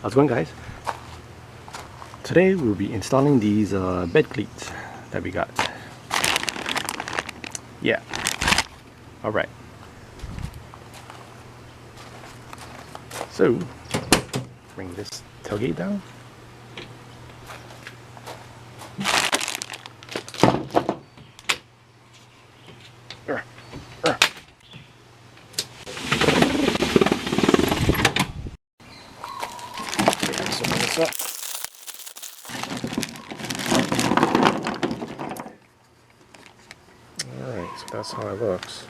How's it going, guys? Today we'll be installing these bed cleats that we got. Yeah. Alright. So, bring this tailgate down. Up. Alright, so that's how it looks.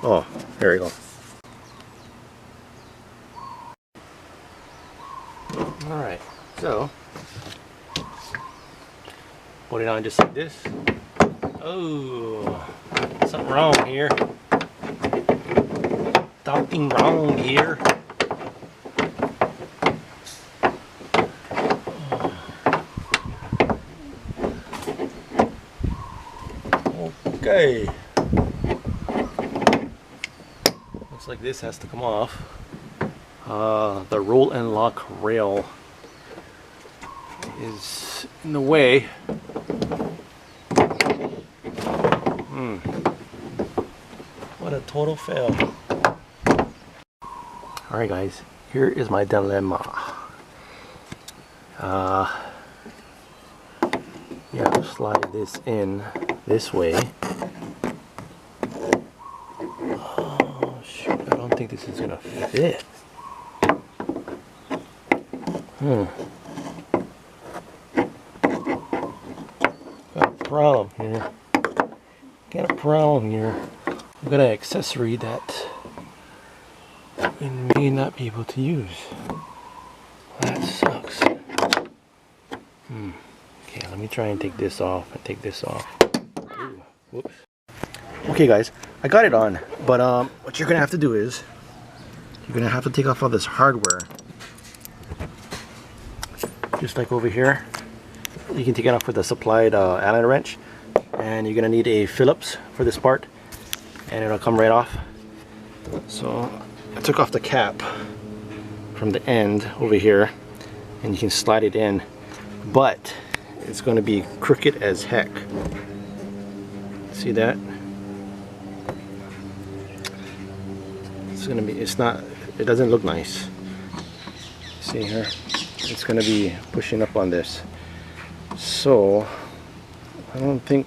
Oh, there we go. Alright, so put it on just like this. Oh, something wrong here. Something wrong here. Okay. Looks like this has to come off. The roll and lock rail is in the way. What a total fail. Alright guys, here is my dilemma. Yeah, slide this in this way. Oh shoot, I don't think this is gonna fit. Got a problem here. Got a problem here. I've got an accessory that we may not be able to use. That sucks. Okay, let me try and take this off and take this off. Ooh, whoops. Okay guys, I got it on, but what you're gonna have to do is you're gonna have to take off all this hardware. Just like over here. You can take it off with a supplied Allen wrench, and you're gonna need a Phillips for this part, and it'll come right off. So I took off the cap from the end over here, and you can slide it in, but it's going to be crooked as heck. See that? It's going to be, it's not, it doesn't look nice. See here? It's going to be pushing up on this. So I don't think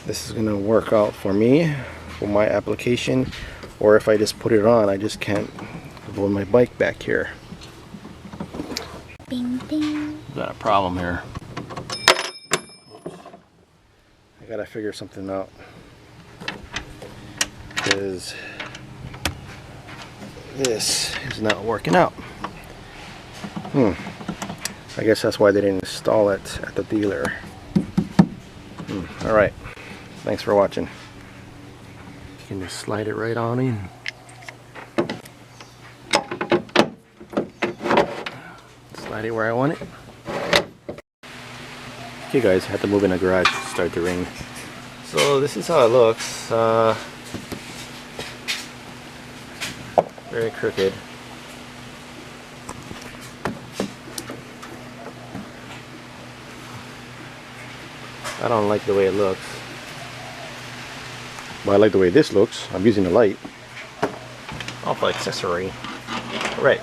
this is going to work out for me, for my application, or if I just put it on, I just can't load my bike back here. Bing, bing. Got a problem here. I gotta figure something out, because this is not working out. I guess that's why they didn't install it at the dealer. Alright, thanks for watching. You can just slide it right on in. Slide it where I want it. Okay guys, I had to move in the garage to start the ring. So this is how it looks. Very crooked. I don't like the way it looks. But I like the way this looks. I'm using the light. Awful accessory. Alright.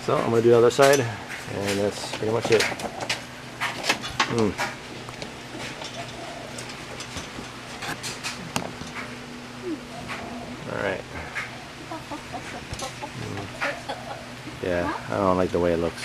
So I'm going to do the other side, and that's pretty much it. Alright. Yeah, I don't like the way it looks.